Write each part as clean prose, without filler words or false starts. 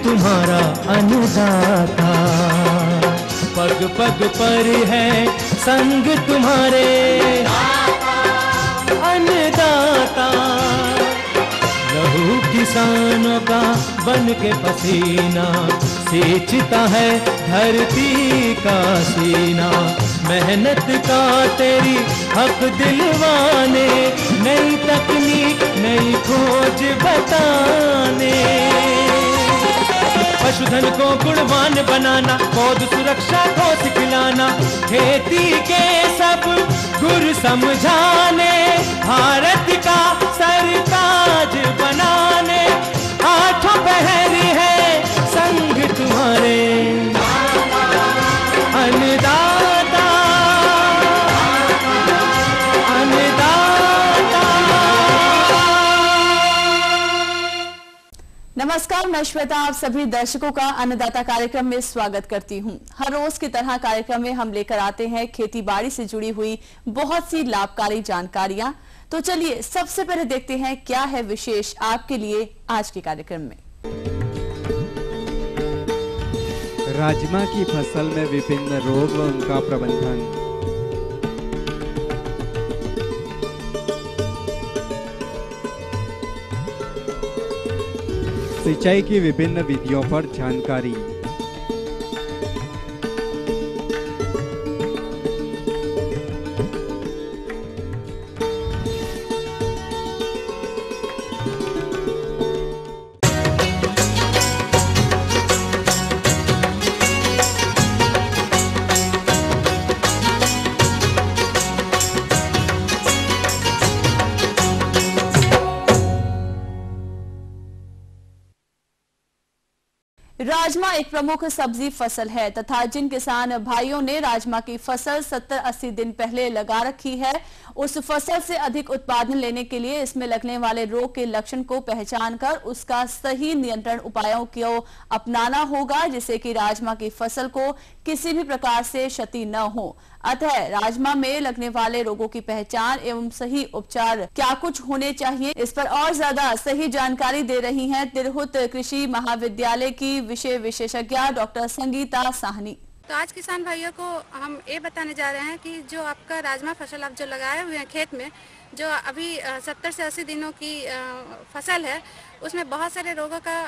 तुम्हारा अन्नदाता। पग पग पर है संग तुम्हारे अन्नदाता। लहू किसानों का बन के पसीना सींचता है धरती का सीना। मेहनत का तेरी हक दिलवाने, नई तकनीक नई खोज बताने। पशुधन को गुणवान बनाना, पौध सुरक्षा को सिखलाना, खेती के सब गुर समझाने, भारत का सरताज बनाने। आठों पहर है संग तुम्हारे अन्नदाता अन्नदाता। नमस्कार, मैं श्वेता आप सभी दर्शकों का अन्नदाता कार्यक्रम में स्वागत करती हूं। हर रोज की तरह कार्यक्रम में हम लेकर आते हैं खेती बाड़ी से जुड़ी हुई बहुत सी लाभकारी जानकारियां। तो चलिए सबसे पहले देखते हैं क्या है विशेष आपके लिए आज के कार्यक्रम में। राजमा की फसल में विभिन्न रोग व उनका प्रबंधन। सिंचाई की विभिन्न विधियों पर जानकारी। राजमा एक प्रमुख सब्जी फसल है तथा जिन किसान भाइयों ने राजमा की फसल 70-80 दिन पहले लगा रखी है, उस फसल से अधिक उत्पादन लेने के लिए इसमें लगने वाले रोग के लक्षण को पहचान कर उसका सही नियंत्रण उपायों को अपनाना होगा, जिससे कि राजमा की फसल को किसी भी प्रकार से क्षति न हो। अतः राजमा में लगने वाले रोगों की पहचान एवं सही उपचार क्या कुछ होने चाहिए, इस पर और ज्यादा सही जानकारी दे रही हैं तिरहुत कृषि महाविद्यालय की विषय विशेषज्ञ डॉक्टर संगीता साहनी। तो आज किसान भाइयों को हम ये बताने जा रहे हैं कि जो आपका राजमा फसल आप जो लगाए हुए हैं खेत में, जो अभी 70 से 80 दिनों की फसल है, उसमें बहुत सारे रोगों का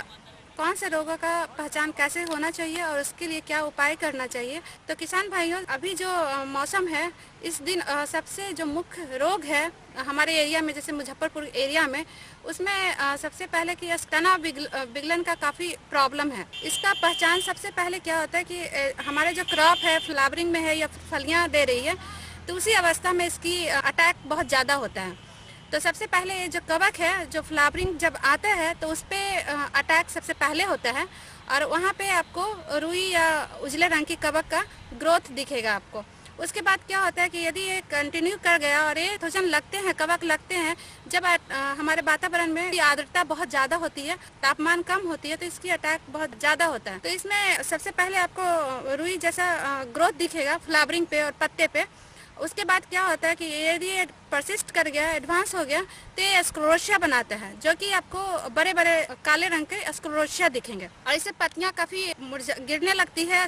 कौन से रोगों का पहचान कैसे होना चाहिए और उसके लिए क्या उपाय करना चाहिए। तो किसान भाइयों, अभी जो मौसम है, इस दिन सबसे जो मुख्य रोग है हमारे एरिया में, जैसे मुजफ्फरपुर एरिया में, उसमें सबसे पहले कि तना विगलन का काफ़ी प्रॉब्लम है। इसका पहचान सबसे पहले क्या होता है कि हमारे जो क्रॉप है फ्लावरिंग में है या फलियाँ दे रही है, तो उसी अवस्था में इसकी अटैक बहुत ज़्यादा होता है। तो सबसे पहले ये जो कवक है, जो फ्लावरिंग जब आता है तो उस पर अटैक सबसे पहले होता है और वहाँ पे आपको रुई या उजले रंग की कवक का ग्रोथ दिखेगा आपको। उसके बाद क्या होता है कि यदि ये कंटिन्यू कर गया और ये थोजन लगते हैं, कवक लगते हैं, जब हमारे वातावरण में आर्द्रता बहुत ज़्यादा होती है, तापमान कम होती है, तो इसकी अटैक बहुत ज़्यादा होता है। तो इसमें सबसे पहले आपको रुई जैसा ग्रोथ दिखेगा फ्लावरिंग पे और पत्ते पे। उसके बाद क्या होता है कि यदि ये परसिस्ट कर गया, एडवांस हो गया, तो ये स्क्लेरोसिया बनाता है, जो कि आपको बड़े बड़े काले रंग के स्क्लेरोसिया दिखेंगे और इससे पत्तियां काफ़ी गिरने लगती है,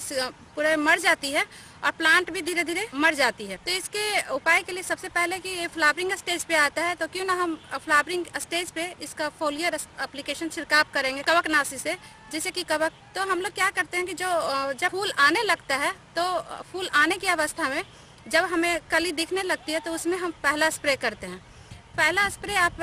पूरे मर जाती है और प्लांट भी धीरे धीरे मर जाती है। तो इसके उपाय के लिए सबसे पहले कि ये फ्लावरिंग स्टेज पे आता है, तो क्यों ना हम फ्लावरिंग स्टेज पे इसका फोलियर एप्लीकेशन छिड़काव करेंगे कवकनाशी से, जिससे कि कवक। तो हम लोग क्या करते हैं कि जब फूल आने लगता है, तो फूल आने की अवस्था में जब हमें कली दिखने लगती है, तो उसमें हम पहला स्प्रे करते हैं। पहला स्प्रे आप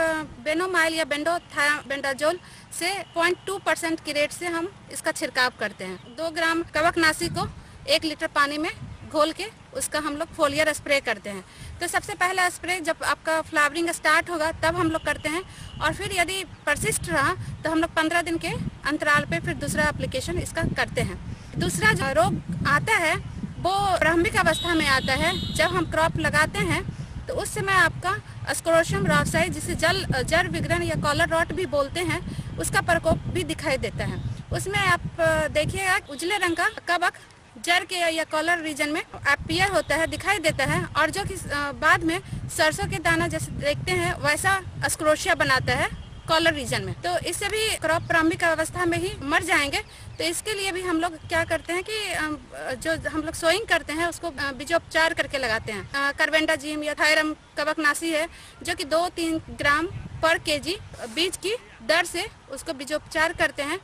बेनोमाइल या बेंडाजोल से 0.2% की रेट से हम इसका छिड़काव करते हैं। 2 ग्राम कवकनाशी को 1 लीटर पानी में घोल के उसका हम लोग फोलियर स्प्रे करते हैं। तो सबसे पहला स्प्रे जब आपका फ्लावरिंग स्टार्ट होगा तब हम लोग करते हैं, और फिर यदि परसिस्ट रहा तो हम लोग 15 दिन के अंतराल पे फिर दूसरा एप्लीकेशन इसका करते हैं। दूसरा जो रोग आता है वो प्रारंभिक अवस्था में आता है। जब हम क्रॉप लगाते हैं तो उस समय आपका स्क्लेरोसियम रॉक्साइड, जिसे जड़ विग्रहण या कॉलर रॉट भी बोलते हैं, उसका प्रकोप भी दिखाई देता है। उसमें आप देखिएगा उजले रंग का कवक जड़ के या कॉलर रीजन में अपीयर होता है, दिखाई देता है, और जो कि बाद में सरसों के दाना जैसे देखते हैं वैसा स्क्लेरोसिया बनाता है कॉलर रीजन में, तो इससे भी क्रॉप प्रारंभिक अवस्था में ही मर जाएंगे। तो इसके लिए भी हम लोग क्या करते हैं कि जो हम लोग सोइंग करते हैं उसको बीजोपचार करके लगाते हैं। कार्बेंडाजिम या थायरम कवकनाशी है जो कि 2-3 ग्राम पर केजी बीज की दर से उसको बीजोपचार करते हैं,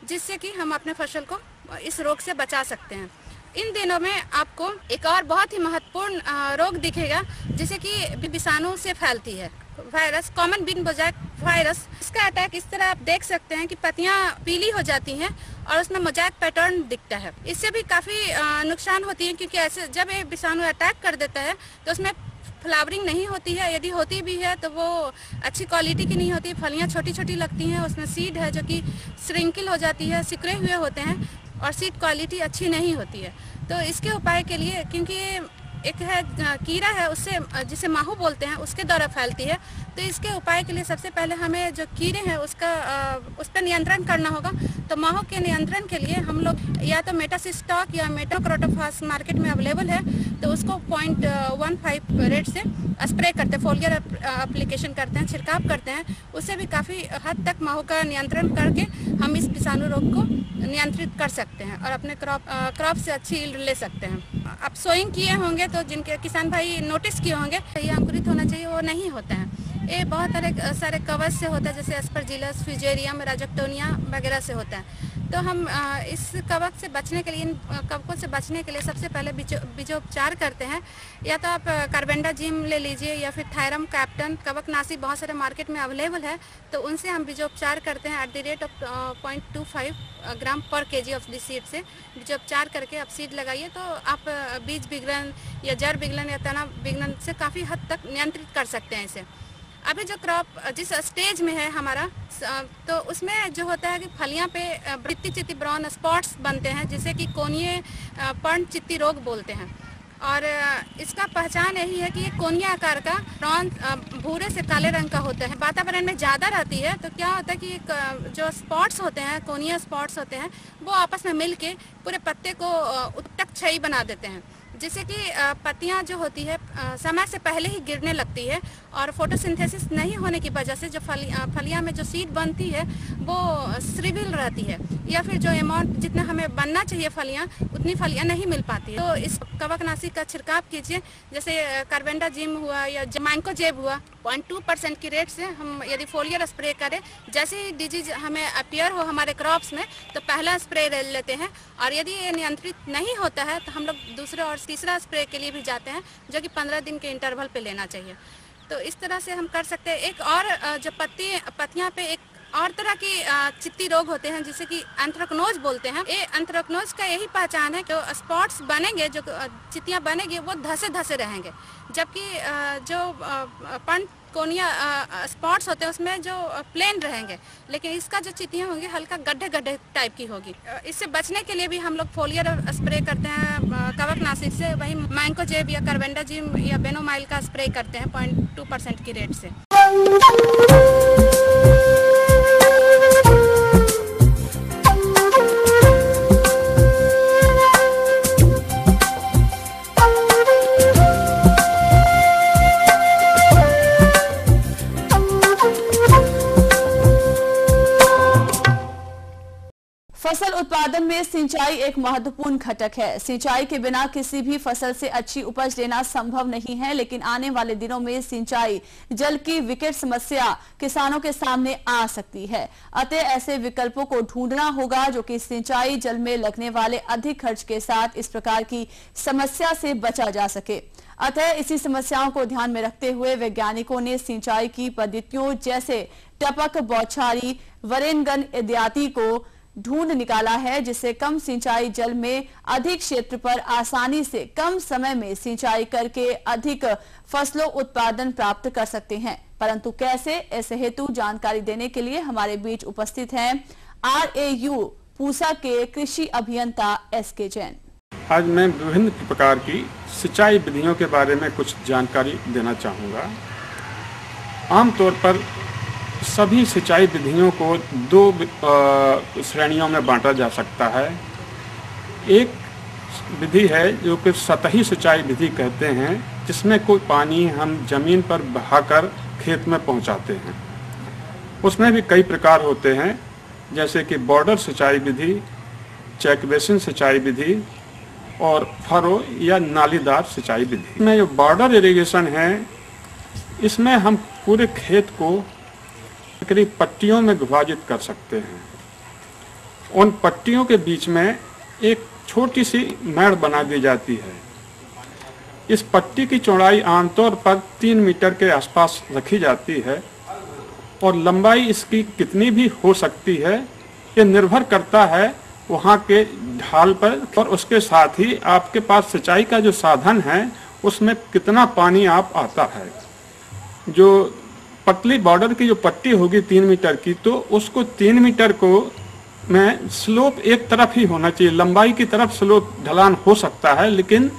जिससे कि हम अपने फसल को इस रोग से बचा सकते हैं। इन दिनों में आपको एक और बहुत ही महत्वपूर्ण रोग दिखेगा जिसे कि विषाणु से फैलती है, virus, common bean mosaic virus. इसका अटैक इस तरह आप देख सकते हैं कि पत्तियां पीली हो जाती हैं और उसमें मोज़ेक पैटर्न दिखता है। इससे भी काफ़ी नुकसान होती है, क्योंकि ऐसे जब ये विषाणु अटैक कर देता है तो उसमें फ्लावरिंग नहीं होती है, यदि होती भी है तो वो अच्छी क्वालिटी की नहीं होती। फलियां छोटी छोटी लगती हैं, उसमें सीड है जो कि श्रिंकल हो जाती है, सिकुड़े हुए होते हैं और सीड क्वालिटी अच्छी नहीं होती है। तो इसके उपाय के लिए, क्योंकि एक है कीड़ा है उससे जिसे माहू बोलते हैं, उसके द्वारा फैलती है, तो इसके उपाय के लिए सबसे पहले हमें जो कीड़े हैं उस पर नियंत्रण करना होगा। तो माहू के नियंत्रण के लिए हम लोग या तो मेटासिस्टॉक या मेटाक्रोटोफास मार्केट में अवेलेबल है, तो उसको 0.15 रेट से स्प्रे करते हैं, फोलियर एप्लीकेशन करते हैं, छिड़काव करते हैं। उससे भी काफ़ी हद तक माहू का नियंत्रण करके हम इस विषाणु रोग को नियंत्रित कर सकते हैं और अपने क्रॉप से अच्छी यील्ड ले सकते हैं। आप सोइंग किए होंगे तो जिनके किसान भाई नोटिस किए होंगे ये अंकुरित होना चाहिए, वो नहीं होता है। ये बहुत सारे कवच से होता है, जैसे एस्परजिलस, फ्यूजेरियम, राजक्टोनिया वगैरह से होता है। तो हम इस कवक से बचने के लिए, इन कवकों से बचने के लिए सबसे पहले बीजोपचार करते हैं। या तो आप कार्बेंडाजिम ले लीजिए या फिर थायरम कैप्टन कवकनाशी बहुत सारे मार्केट में अवेलेबल है, तो उनसे हम बीजोपचार करते हैं। एट द रेट ऑफ 0.25 ग्राम पर केजी ऑफ द सीड से बीजोपचार करके आप सीड लगाइए, तो आप बीज विघटन या जड़ विघटन या तना विघटन से काफ़ी हद तक नियंत्रित कर सकते हैं इसे। अभी जो क्रॉप जिस स्टेज में है हमारा, तो उसमें जो होता है कि फलियां पे चित्ती चित्ती ब्राउन स्पॉट्स बनते हैं, जिसे कि कोनिये पर्ण चित्ती रोग बोलते हैं। और इसका पहचान यही है कि ये कोनिया आकार का ब्राउन भूरे से काले रंग का होता है। वातावरण में ज़्यादा रहती है तो क्या होता है कि जो स्पॉट्स होते हैं, कोनिया स्पॉट्स होते हैं, वो आपस में मिल के पूरे पत्ते को उत्तक क्षयी बना देते हैं, जिससे कि पत्तियां जो होती है समय से पहले ही गिरने लगती है। और फोटोसिंथेसिस नहीं होने की वजह से जो फलियां में जो सीड बनती है वो श्रिविल रहती है, या फिर जो अमाउंट जितना हमें बनना चाहिए फलियां, उतनी फलियां नहीं मिल पाती है। तो इस कवकनाशी का छिड़काव कीजिए, जैसे कार्बेंडाजिम हुआ या मैंकोजेब हुआ, 0.2% की रेट से हम यदि फोलियर स्प्रे करें, जैसे ही डिजीज हमें अपीयर हो हमारे क्रॉप्स में तो पहला स्प्रे ले लेते हैं। और यदि ये नियंत्रित नहीं होता है तो हम लोग दूसरे और तीसरा स्प्रे के लिए भी जाते हैं, जो कि 15 दिन के इंटरवल पे लेना चाहिए। तो इस तरह से हम कर सकते हैं। एक और जो पत्तियां पे एक और तरह की चित्ती रोग होते हैं, जिसे कि एंथ्रेक्नोज बोलते हैं। ये एंथ्रेक्नोज का यही पहचान है, जो स्पॉट्स बनेंगे, जो चित्तियां बनेंगी, वो धसे धसे रहेंगे, जबकि जो कोनिया स्पॉट्स होते हैं उसमें जो प्लेन रहेंगे, लेकिन इसका जो चित्तियां होंगी हल्का गड्ढे गड्ढे टाइप की होगी। इससे बचने के लिए भी हम लोग फोलियर स्प्रे करते हैं कवकनाशी से, वही मैंकोजेब या कार्बेंडाजिम या बेनोमाइल का स्प्रे करते हैं 0.2% की रेट से। फसल उत्पादन में सिंचाई एक महत्वपूर्ण घटक है। सिंचाई के बिना किसी भी फसल से अच्छी उपज लेना संभव नहीं है, लेकिन आने वाले दिनों में सिंचाई जल की विकट समस्या किसानों के सामने आ सकती है। अतः ऐसे विकल्पों को ढूंढना होगा जो कि सिंचाई जल में लगने वाले अधिक खर्च के साथ इस प्रकार की समस्या से बचा जा सके। अतः इसी समस्याओं को ध्यान में रखते हुए वैज्ञानिकों ने सिंचाई की पद्धतियों जैसे टपक, बौछारी, वरेनगन इत्यादि को ढूंढ निकाला है, जिससे कम सिंचाई जल में अधिक क्षेत्र पर आसानी से कम समय में सिंचाई करके अधिक फसलों उत्पादन प्राप्त कर सकते हैं। परंतु कैसे, ऐसे हेतु जानकारी देने के लिए हमारे बीच उपस्थित हैं RAU पूसा के कृषि अभियंता SK जैन। आज मैं विभिन्न प्रकार की सिंचाई विधियों के बारे में कुछ जानकारी देना चाहूँगा। आमतौर पर सभी सिंचाई विधियों को 2 श्रेणियों में बांटा जा सकता है। एक विधि है जो कि सतही सिंचाई विधि कहते हैं, जिसमें कोई पानी हम जमीन पर बहाकर खेत में पहुंचाते हैं। उसमें भी कई प्रकार होते हैं, जैसे कि बॉर्डर सिंचाई विधि, चेक बेसिन सिंचाई विधि और फरो या नालीदार सिंचाई विधि। में जो बॉर्डर इरिगेशन है, इसमें हम पूरे खेत को करीब पट्टियों में विभाजित कर सकते हैं। उन पट्टियों के बीच में एक छोटी सी मेड़ बना दी जाती है। इस पट्टी की चौड़ाई आमतौर पर 3 मीटर के आसपास रखी जाती है और लंबाई इसकी कितनी भी हो सकती है, ये निर्भर करता है वहाँ के ढाल पर और उसके साथ ही आपके पास सिंचाई का जो साधन है उसमें कितना पानी आप आता है। जो पतली बॉर्डर की जो पट्टी होगी 3 मीटर की, तो उसको 3 मीटर को में स्लोप एक तरफ ही होना चाहिए। लंबाई की तरफ स्लोप ढलान हो सकता है, लेकिन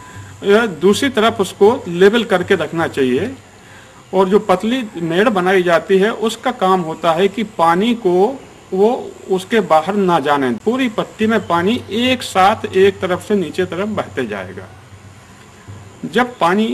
दूसरी तरफ उसको लेवल करके रखना चाहिए। और जो पतली मेड़ बनाई जाती है उसका काम होता है कि पानी को वो उसके बाहर ना जाने, पूरी पट्टी में पानी एक साथ एक तरफ से नीचे तरफ बहते जाएगा। जब पानी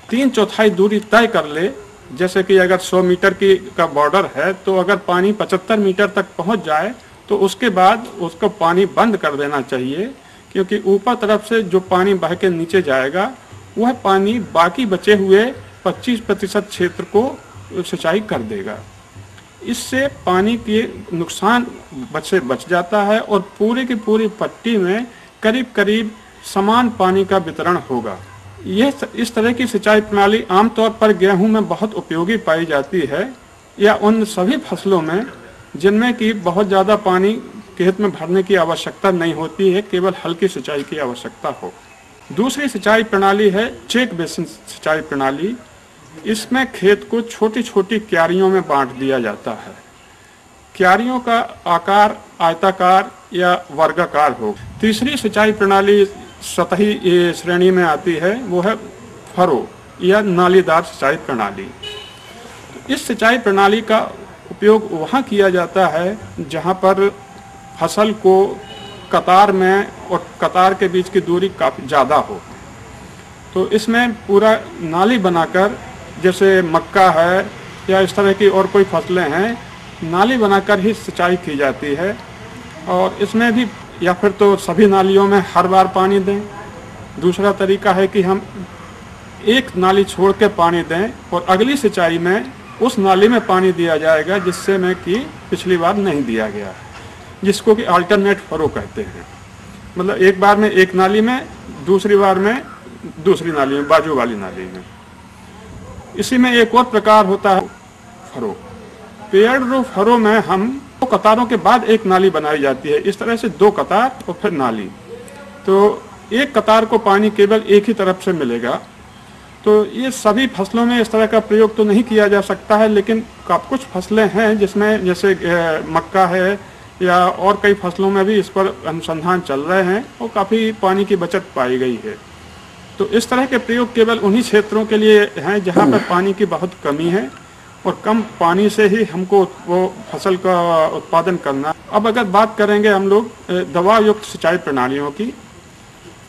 3/4 दूरी तय कर ले, जैसे कि अगर 100 मीटर की का बॉर्डर है, तो अगर पानी 75 मीटर तक पहुंच जाए तो उसके बाद उसको पानी बंद कर देना चाहिए, क्योंकि ऊपर तरफ से जो पानी बह के नीचे जाएगा वह पानी बाकी बचे हुए 25% क्षेत्र को सिंचाई कर देगा। इससे पानी के नुकसान बच जाता है और पूरी की पूरी पट्टी में करीब करीब समान पानी का वितरण होगा। इस तरह की सिंचाई प्रणाली आमतौर पर गेहूं में बहुत उपयोगी पाई जाती है, या उन सभी फसलों में जिनमें कि बहुत ज़्यादा पानी खेत में भरने की आवश्यकता नहीं होती है, केवल हल्की सिंचाई की आवश्यकता हो। दूसरी सिंचाई प्रणाली है चेक बेसिन सिंचाई प्रणाली। इसमें खेत को छोटी छोटी क्यारियों में बांट दिया जाता है। क्यारियों का आकार आयताकार या वर्गाकार हो। तीसरी सिंचाई प्रणाली सतही श्रेणी में आती है, वो है फरो या नालीदार सिंचाई प्रणाली। इस सिंचाई प्रणाली का उपयोग वहाँ किया जाता है जहाँ पर फसल को कतार में और कतार के बीच की दूरी काफ़ी ज़्यादा हो। तो इसमें पूरा नाली बनाकर, जैसे मक्का है या इस तरह की और कोई फसलें हैं, नाली बनाकर ही सिंचाई की जाती है। और इसमें भी या फिर तो सभी नालियों में हर बार पानी दें। दूसरा तरीका है कि हम एक नाली छोड़ के पानी दें और अगली सिंचाई में उस नाली में पानी दिया जाएगा जिससे में कि पिछली बार नहीं दिया गया है, जिसको कि अल्टरनेट फरो कहते हैं। मतलब एक बार में एक नाली में, दूसरी बार में दूसरी नाली में, बाजू वाली नाली में। इसी में एक और प्रकार होता है फरो। पेड़ रो फरो में हम 2 कतारों के बाद एक नाली बनाई जाती है। इस तरह से 2 कतार और फिर नाली। तो एक कतार को पानी केवल एक ही तरफ से मिलेगा। तो ये सभी फसलों में इस तरह का प्रयोग तो नहीं किया जा सकता है, लेकिन कुछ फसलें हैं जिसमें, जैसे मक्का है या और कई फसलों में भी इस पर अनुसंधान चल रहे हैं और काफ़ी पानी की बचत पाई गई है। तो इस तरह के प्रयोग केवल उन्हीं क्षेत्रों के लिए हैं जहाँ पर पानी की बहुत कमी है और कम पानी से ही हमको वो फसल का उत्पादन करना। अब अगर बात करेंगे हम लोग दवा युक्त सिंचाई प्रणालियों की,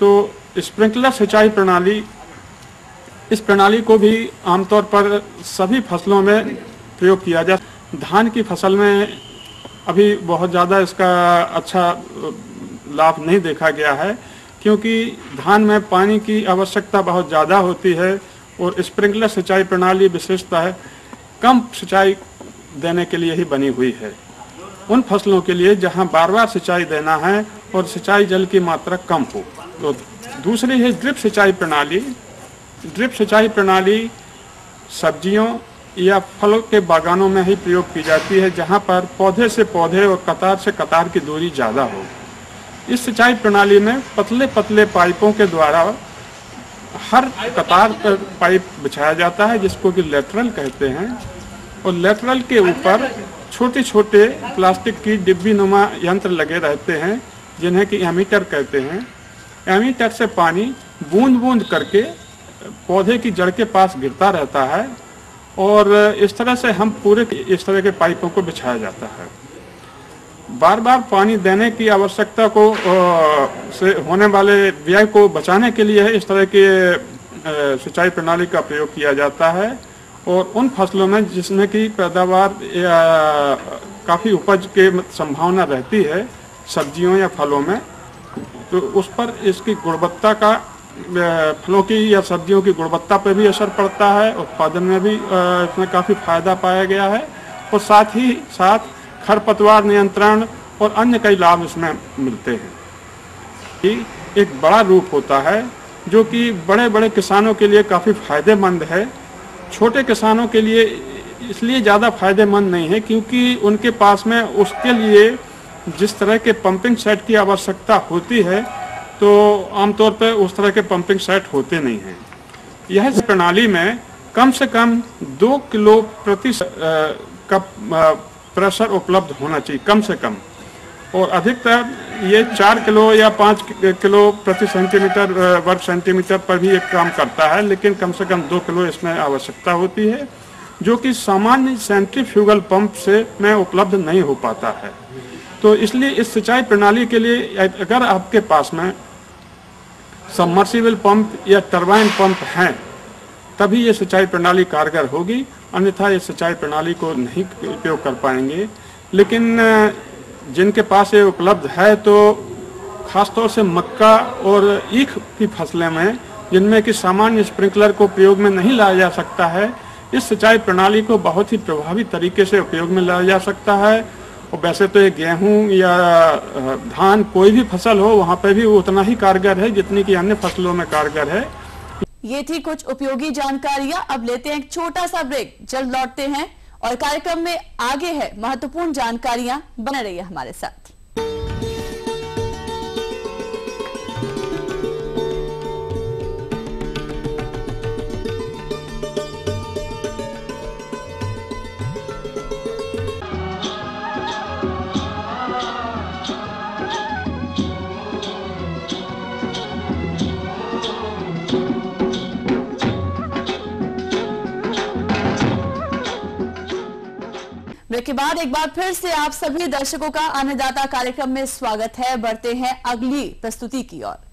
तो स्प्रिंकलर सिंचाई प्रणाली, इस प्रणाली को भी आमतौर पर सभी फसलों में प्रयोग किया जाता। धान की फसल में अभी बहुत ज़्यादा इसका अच्छा लाभ नहीं देखा गया है, क्योंकि धान में पानी की आवश्यकता बहुत ज़्यादा होती है और स्प्रिंकलर सिंचाई प्रणाली विशेषता है कम सिंचाई देने के लिए ही बनी हुई है। उन फसलों के लिए जहां बार बार सिंचाई देना है और सिंचाई जल की मात्रा कम हो। तो दूसरी है ड्रिप सिंचाई प्रणाली। ड्रिप सिंचाई प्रणाली सब्जियों या फलों के बागानों में ही प्रयोग की जाती है, जहां पर पौधे से पौधे और कतार से कतार की दूरी ज़्यादा हो। इस सिंचाई प्रणाली में पतले पतले पाइपों के द्वारा हर कतार पर पाइप बिछाया जाता है, जिसको कि लेटरल कहते हैं, और लेटरल के ऊपर छोटे छोटे प्लास्टिक की डिब्बी नुमा यंत्र लगे रहते हैं, जिन्हें कि एमीटर कहते हैं। एमीटर से पानी बूंद बूंद करके पौधे की जड़ के पास गिरता रहता है और इस तरह से हम पूरे इस तरह के पाइपों को बिछाया जाता है। बार बार पानी देने की आवश्यकता को से होने वाले व्यय को बचाने के लिए इस तरह के सिंचाई प्रणाली का प्रयोग किया जाता है और उन फसलों में जिसमें कि पैदावार काफ़ी उपज के संभावना रहती है, सब्जियों या फलों में, तो उस पर इसकी गुणवत्ता का, फलों की या सब्जियों की गुणवत्ता पर भी असर पड़ता है। उत्पादन में भी इसमें काफ़ी फायदा पाया गया है और साथ ही साथ खरपतवार नियंत्रण और अन्य कई लाभ इसमें मिलते हैं। ये एक बड़ा रूप होता है जो कि बड़े बड़े किसानों के लिए काफ़ी फायदेमंद है। छोटे किसानों के लिए इसलिए ज़्यादा फायदेमंद नहीं है क्योंकि उनके पास में उसके लिए जिस तरह के पंपिंग सेट की आवश्यकता होती है तो आमतौर पर उस तरह के पंपिंग सेट होते नहीं हैं। यह प्रणाली में कम से कम 2 किलो प्रति का प्रेशर उपलब्ध होना चाहिए, कम से कम, और अधिकतर ये 4 किलो या 5 किलो प्रति सेंटीमीटर वर्ग सेंटीमीटर पर भी एक काम करता है, लेकिन कम से कम 2 किलो इसमें आवश्यकता होती है, जो कि सामान्य सेंट्रीफ्यूगल पंप से में उपलब्ध नहीं हो पाता है। तो इसलिए इस सिंचाई प्रणाली के लिए अगर आपके पास में सबमर्सिबल पंप या टरबाइन पंप हैं तभी ये सिंचाई प्रणाली कारगर होगी, अन्यथा ये सिंचाई प्रणाली को नहीं उपयोग कर पाएंगे। लेकिन जिनके पास ये उपलब्ध है तो खासतौर से मक्का और ईख की फसलें में, जिनमें कि सामान्य स्प्रिंकलर को उपयोग में नहीं लाया जा सकता है, इस सिंचाई प्रणाली को बहुत ही प्रभावी तरीके से उपयोग में लाया जा सकता है। और वैसे तो ये गेहूं या धान कोई भी फसल हो वहाँ पे भी उतना ही कारगर है जितनी कि अन्य फसलों में कारगर है। ये थी कुछ उपयोगी जानकारियां। अब लेते हैं एक छोटा सा ब्रेक, जल्द लौटते हैं और कार्यक्रम में आगे है महत्वपूर्ण जानकारियां। बने रहिए हमारे साथ। ब्रेक के बाद एक बार फिर से आप सभी दर्शकों का अन्नदाता कार्यक्रम में स्वागत है। बढ़ते हैं अगली प्रस्तुति की ओर।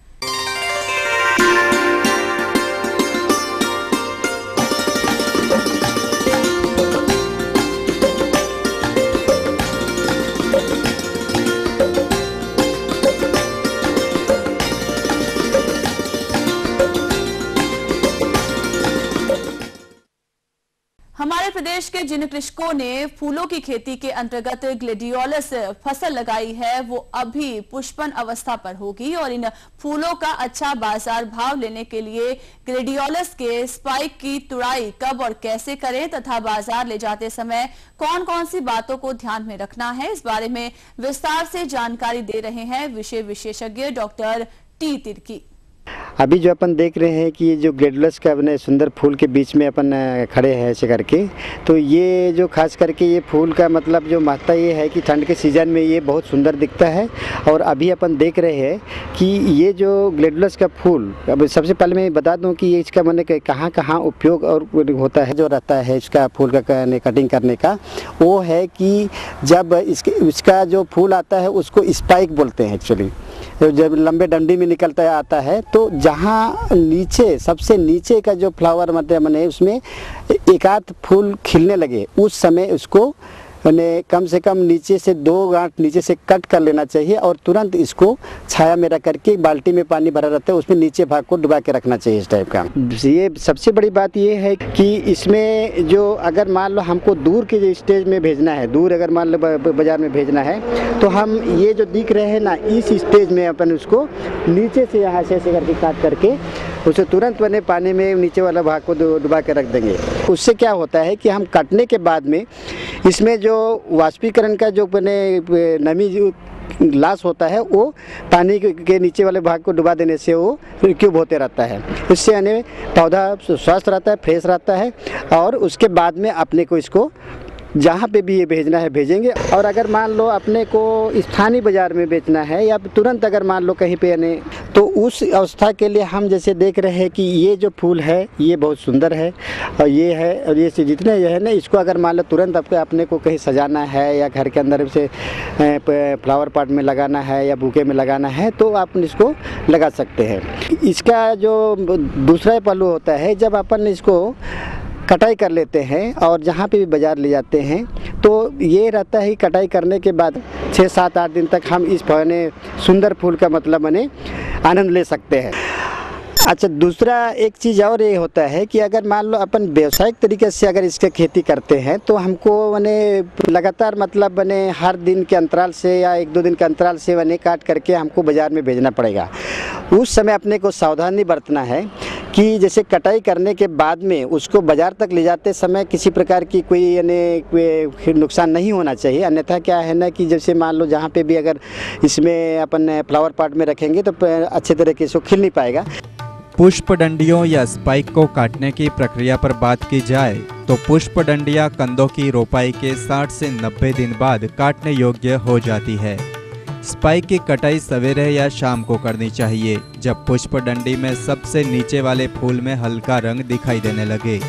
हमारे प्रदेश के जिन कृषकों ने फूलों की खेती के अंतर्गत ग्लेडियोलस फसल लगाई है वो अभी पुष्पन अवस्था पर होगी और इन फूलों का अच्छा बाजार भाव लेने के लिए ग्लेडियोलस के स्पाइक की तुड़ाई कब और कैसे करें तथा बाजार ले जाते समय कौन कौन सी बातों को ध्यान में रखना है, इस बारे में विस्तार से जानकारी दे रहे हैं विषय विशेषज्ञ डॉक्टर टी तिर्की। अभी जो अपन देख रहे हैं कि ये जो ग्लेडियोलस का अपने सुंदर फूल के बीच में अपन खड़े हैं ऐसे करके, तो ये जो खास करके ये फूल का मतलब जो महत्ता ये है कि ठंड के सीज़न में ये बहुत सुंदर दिखता है। और अभी अपन देख रहे हैं कि ये जो ग्लेडियोलस का फूल, अब सबसे पहले मैं बता दूं कि ये इसका मैंने कहाँ कहाँ उपयोग और होता है जो रहता है इसका फूल का कटिंग करने का, वो है कि जब इसका जो फूल आता है उसको स्पाइक बोलते हैं एक्चुअली, जब लंबे डंडी में निकलता आता है तो जहाँ नीचे सबसे नीचे का जो फ्लावर मतलब मैंने उसमें एक आध फूल खिलने लगे उस समय उसको मैंने कम से कम नीचे से 2 गांठ नीचे से कट कर लेना चाहिए और तुरंत इसको छाया में रख करके बाल्टी में पानी भरा रहता है उसमें नीचे भाग को डुबा के रखना चाहिए इस टाइप का। ये सबसे बड़ी बात ये है कि इसमें जो अगर मान लो हमको दूर के स्टेज में भेजना है, दूर अगर मान लो बाजार में भेजना है तो हम ये जो दिख रहे हैं ना इस स्टेज में अपन उसको नीचे से यहाँ से ऐसे करके काट करके उसे तुरंत बने पानी में नीचे वाला भाग को डुबा के रख देंगे। उससे क्या होता है कि हम काटने के बाद में इसमें जो वाष्पीकरण का जो बने नमी जो ग्लास होता है वो पानी के नीचे वाले भाग को डुबा देने से वो क्यूब होते रहता है। इससे यानी पौधा स्वस्थ रहता है, फ्रेश रहता है और उसके बाद में अपने को इसको जहाँ पे भी ये भेजना है भेजेंगे। और अगर मान लो अपने को स्थानीय बाज़ार में बेचना है या तुरंत अगर मान लो कहीं पे यानी तो उस अवस्था के लिए हम जैसे देख रहे हैं कि ये जो फूल है ये बहुत सुंदर है और ये है और ये जितने ये है ना इसको अगर मान लो तुरंत अपने को कहीं सजाना है या घर के अंदर से फ्लावर पॉट में लगाना है या बुके में लगाना है तो आप इसको लगा सकते हैं। इसका जो दूसरा पहलू होता है जब अपन इसको कटाई कर लेते हैं और जहाँ पे भी बाज़ार ले जाते हैं तो ये रहता है कि कटाई करने के बाद 6, 7, 8 दिन तक हम इस सुंदर फूल का मतलब आनंद ले सकते हैं। अच्छा, दूसरा एक चीज़ और ये होता है कि अगर मान लो अपन व्यावसायिक तरीके से अगर इसका खेती करते हैं तो हमको लगातार मतलब हर दिन के अंतराल से या 1-2 दिन के अंतराल से काट करके हमको बाज़ार में भेजना पड़ेगा। उस समय अपने को सावधानी बरतना है कि जैसे कटाई करने के बाद में उसको बाज़ार तक ले जाते समय किसी प्रकार की कोई नुकसान नहीं होना चाहिए। अन्यथा क्या है ना कि जैसे मान लो जहाँ पे भी अगर इसमें अपन फ्लावर पॉट में रखेंगे तो अच्छे तरीके से खिल नहीं पाएगा। पुष्पडंडियों या स्पाइक को काटने की प्रक्रिया पर बात की जाए तो पुष्पडंडियां कंदों की रोपाई के 60 से 90 दिन बाद काटने योग्य हो जाती है। स्पाइक की कटाई सवेरे या शाम को करनी चाहिए जब पुष्पडंडी में सबसे नीचे वाले फूल में हल्का रंग दिखाई देने लगे।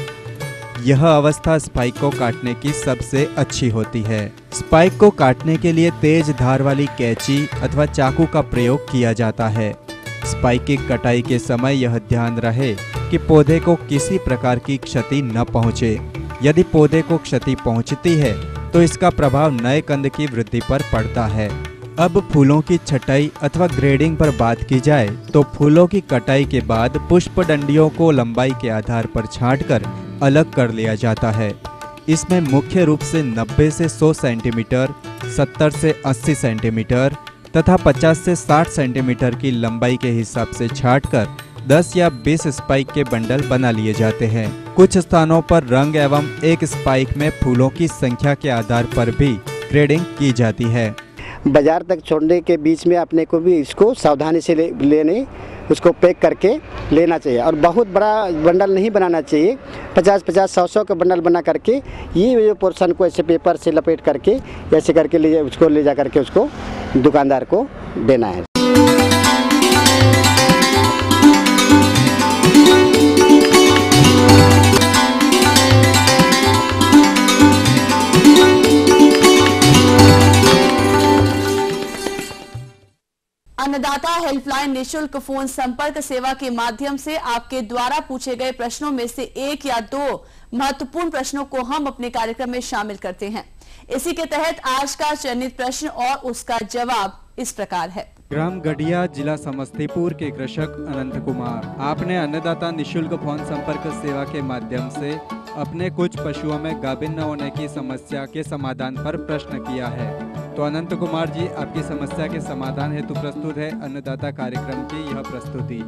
यह अवस्था स्पाइक को काटने की सबसे अच्छी होती है। स्पाइक को काटने के लिए तेज धार वाली कैंची अथवा चाकू का प्रयोग किया जाता है। स्पाइक की कटाई के समय यह ध्यान रहे कि पौधे को किसी प्रकार की क्षति न पहुंचे। यदि पौधे को क्षति पहुंचती है तो इसका प्रभाव नए कंद की वृद्धि पर पड़ता है। अब फूलों की छटाई अथवा ग्रेडिंग पर बात की जाए तो फूलों की कटाई के बाद पुष्पडंडियों को लंबाई के आधार पर छांटकर अलग कर लिया जाता है। इसमें मुख्य रूप से 90 से 100 सेंटीमीटर, 70 से 80 सेंटीमीटर तथा 50 से 60 सेंटीमीटर की लंबाई के हिसाब से छांटकर 10 या 20 स्पाइक के बंडल बना लिए जाते हैं। कुछ स्थानों पर रंग एवं एक स्पाइक में फूलों की संख्या के आधार पर भी ग्रेडिंग की जाती है। बाज़ार तक छोड़ने के बीच में अपने को भी इसको सावधानी से लेने उसको पैक करके लेना चाहिए और बहुत बड़ा बंडल नहीं बनाना चाहिए। 50-50, 100-100 का बंडल बना करके ये जो पोर्शन को ऐसे पेपर से लपेट करके ऐसे करके उसको ले जा करके उसको दुकानदार को देना है। अन्नदाता हेल्पलाइन निशुल्क फोन संपर्क सेवा के माध्यम से आपके द्वारा पूछे गए प्रश्नों में से 1 या 2 महत्वपूर्ण प्रश्नों को हम अपने कार्यक्रम में शामिल करते हैं। इसी के तहत आज का चयनित प्रश्न और उसका जवाब इस प्रकार है। ग्राम गढ़िया, जिला समस्तीपुर के कृषक अनंत कुमार, आपने अन्नदाता निशुल्क फोन संपर्क सेवा के माध्यम से अपने कुछ पशुओं में गाभिन न होने की समस्या के समाधान पर प्रश्न किया है। तो अनंत कुमार जी, आपकी समस्या के समाधान हेतु प्रस्तुत है अन्नदाता कार्यक्रम की यह प्रस्तुति।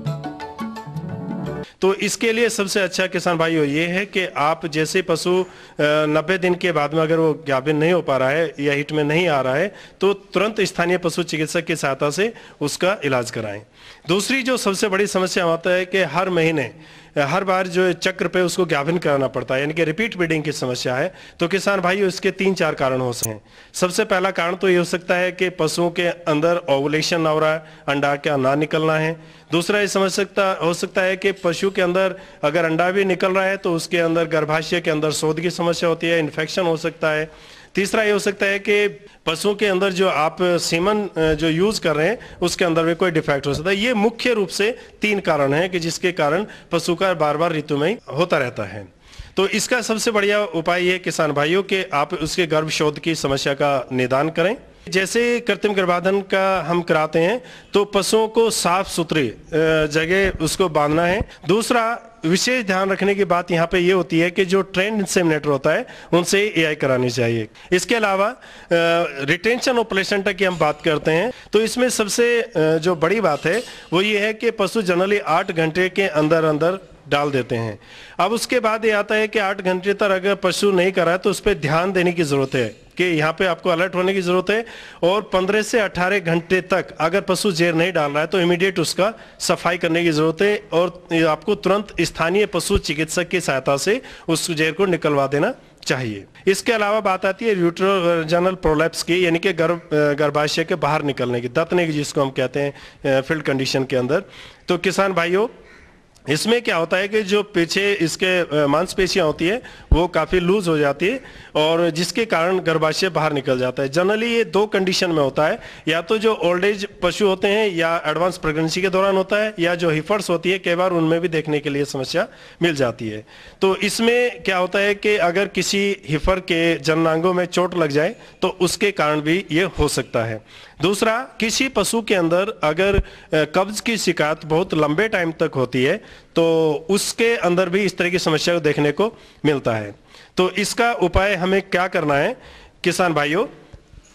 तो इसके लिए सबसे अच्छा किसान भाइयों ये है कि आप जैसे पशु 90 दिन के बाद में अगर वो गाभिन नहीं हो पा रहा है या हिट में नहीं आ रहा है तो तुरंत स्थानीय पशु चिकित्सक की सहायता से उसका इलाज कराएं। दूसरी जो सबसे बड़ी समस्या होता है कि हर महीने हर बार जो चक्र पे उसको गाभिन कराना पड़ता है, यानी कि रिपीट ब्रीडिंग की समस्या है। तो किसान भाइयों इसके 3-4 कारण हो सकते हैं। सबसे पहला कारण तो ये हो सकता है कि पशुओं के अंदर ओवुलेशन ना हो रहा है, अंडा क्या ना निकलना है। दूसरा ये हो सकता है कि पशु के अंदर अगर अंडा भी निकल रहा है तो उसके अंदर गर्भाशय के अंदर शोध की समस्या होती है, इन्फेक्शन हो सकता है। तीसरा ये हो सकता है कि पशुओं के अंदर जो आप सीमन जो यूज कर रहे हैं उसके अंदर में कोई डिफेक्ट हो सकता है। ये मुख्य रूप से 3 कारण हैं कि जिसके कारण पशु का बार बार ऋतु में होता रहता है। तो इसका सबसे बढ़िया उपाय ये किसान भाइयों कि आप उसके गर्भ शोध की समस्या का निदान करें। जैसे कृत्रिम गर्भाधान का हम कराते हैं तो पशुओं को साफ सुथरी जगह उसको बांधना है। दूसरा विशेष ध्यान रखने की बात यहाँ पे ये होती है कि जो ट्रेंड इंसेमिनेटर होता है उनसे एआई करानी चाहिए। इसके अलावा रिटेंशन ऑफ प्लेसेंटा की हम बात करते हैं तो इसमें सबसे जो बड़ी बात है वो ये है कि पशु जनरली 8 घंटे के अंदर अंदर डाल देते हैं। अब उसके बाद ये आता है कि 8 घंटे तक अगर पशु नहीं कर रहा है तो उस पर ध्यान देने की जरूरत है कि यहाँ पे आपको अलर्ट होने की जरूरत है। और 15 से 18 घंटे तक अगर पशु जेर नहीं डाल रहा है तो इमीडिएट उसका सफाई करने की जरूरत है और आपको तुरंत स्थानीय पशु चिकित्सक की सहायता से उस जेर को निकलवा देना चाहिए। इसके अलावा बात आती है यूट्रोजनल प्रोलैप्स की, यानी कि गर्भाशय के बाहर निकलने की, दतने की जिसको हम कहते हैं फील्ड कंडीशन के अंदर। तो किसान भाइयों इसमें क्या होता है कि जो पीछे इसके मांसपेशियां होती है वो काफ़ी लूज हो जाती है और जिसके कारण गर्भाशय बाहर निकल जाता है। जनरली ये दो कंडीशन में होता है, या तो जो ओल्ड एज पशु होते हैं या एडवांस प्रेगनेंसी के दौरान होता है, या जो हिफर्स होती है कई बार उनमें भी देखने के लिए समस्या मिल जाती है। तो इसमें क्या होता है कि अगर किसी हिफर के जननांगों में चोट लग जाए तो उसके कारण भी ये हो सकता है। दूसरा, किसी पशु के अंदर अगर कब्ज की शिकायत बहुत लंबे टाइम तक होती है तो उसके अंदर भी इस तरह की समस्या को देखने को मिलता है। तो इसका उपाय हमें क्या करना है किसान भाइयों?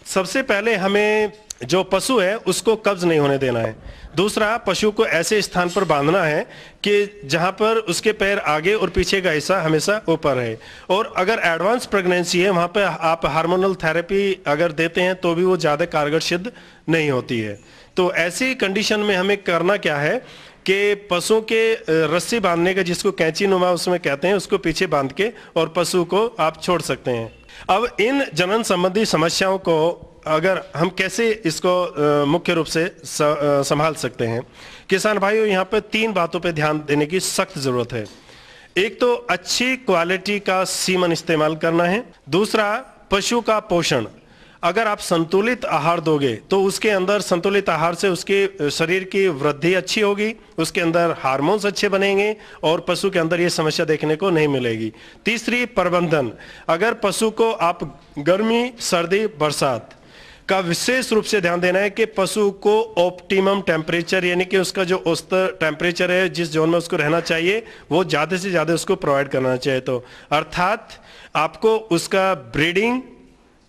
सबसे पहले हमें जो पशु है उसको कब्ज नहीं होने देना है। दूसरा, पशु को ऐसे स्थान पर बांधना है कि जहां पर उसके पैर आगे और पीछे का हिस्सा हमेशा ऊपर है। और अगर एडवांस प्रेगनेंसी है वहां पर आप हार्मोनल थेरेपी अगर देते हैं तो भी वो ज़्यादा कारगर सिद्ध नहीं होती है। तो ऐसी कंडीशन में हमें करना क्या है कि पशु के रस्सी बांधने का, जिसको कैंची नुमा उसमें कहते हैं, उसको पीछे बांध के और पशु को आप छोड़ सकते हैं। अब इन जनन संबंधी समस्याओं को अगर हम कैसे इसको मुख्य रूप से संभाल सकते हैं, किसान भाइयों यहाँ पर 3 बातों पे ध्यान देने की सख्त जरूरत है। एक तो अच्छी क्वालिटी का सीमन इस्तेमाल करना है। दूसरा, पशु का पोषण। अगर आप संतुलित आहार दोगे तो उसके अंदर, संतुलित आहार से उसके शरीर की वृद्धि अच्छी होगी, उसके अंदर हार्मोन्स अच्छे बनेंगे और पशु के अंदर ये समस्या देखने को नहीं मिलेगी। तीसरी, प्रबंधन। अगर पशु को आप गर्मी, सर्दी, बरसात का विशेष रूप से ध्यान देना है कि पशु को ऑप्टिमम टेम्परेचर, यानी कि उसका जो औसत टेम्परेचर है जिस जोन में उसको रहना चाहिए वो ज़्यादा से ज़्यादा उसको प्रोवाइड करना चाहिए। तो अर्थात आपको उसका ब्रीडिंग,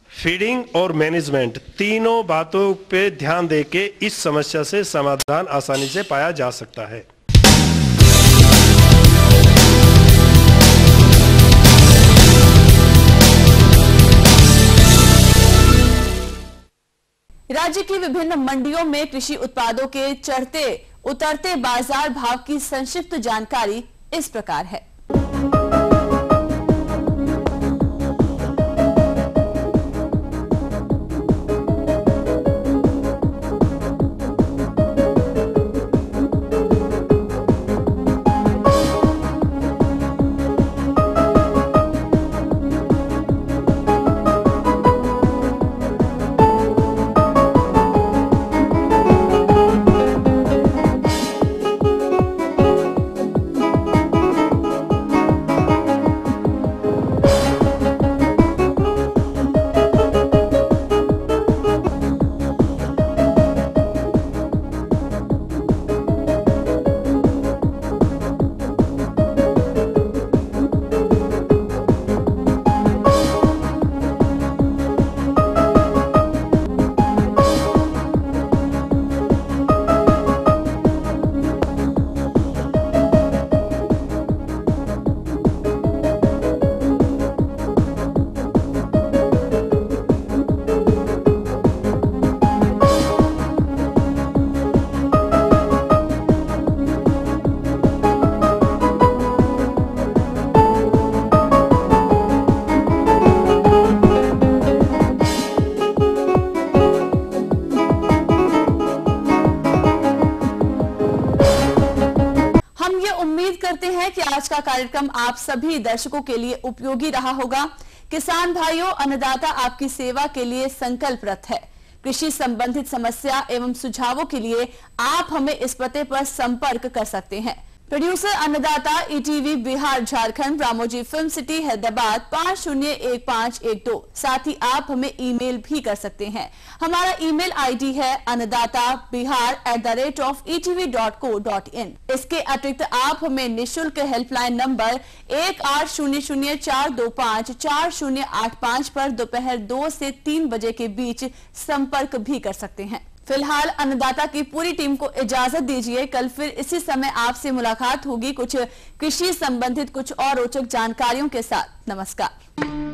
फीडिंग और मैनेजमेंट, तीनों बातों पे ध्यान देके इस समस्या से समाधान आसानी से पाया जा सकता है। राज्य की विभिन्न मंडियों में कृषि उत्पादों के चढ़ते उतरते बाजार भाव की संक्षिप्त जानकारी इस प्रकार है। कि आज का कार्यक्रम आप सभी दर्शकों के लिए उपयोगी रहा होगा। किसान भाइयों, अन्नदाता आपकी सेवा के लिए संकल्परत है। कृषि संबंधित समस्या एवं सुझावों के लिए आप हमें इस पते पर संपर्क कर सकते हैं। प्रोड्यूसर अन्नदाता, ETV Bihar Jharkhand, Ramoji film city Hyderabad 501512। साथ ही आप हमें ईमेल भी कर सकते हैं। हमारा ईमेल आईडी है annadatabihar@etv.co.in। इसके अतिरिक्त आप हमें निःशुल्क हेल्पलाइन नंबर 1800-425-4085 पर दोपहर 2 से 3 बजे के बीच संपर्क भी कर सकते हैं। फिलहाल अन्नदाता की पूरी टीम को इजाजत दीजिए। कल फिर इसी समय आपसे मुलाकात होगी कुछ कृषि संबंधित कुछ और रोचक जानकारियों के साथ। नमस्कार।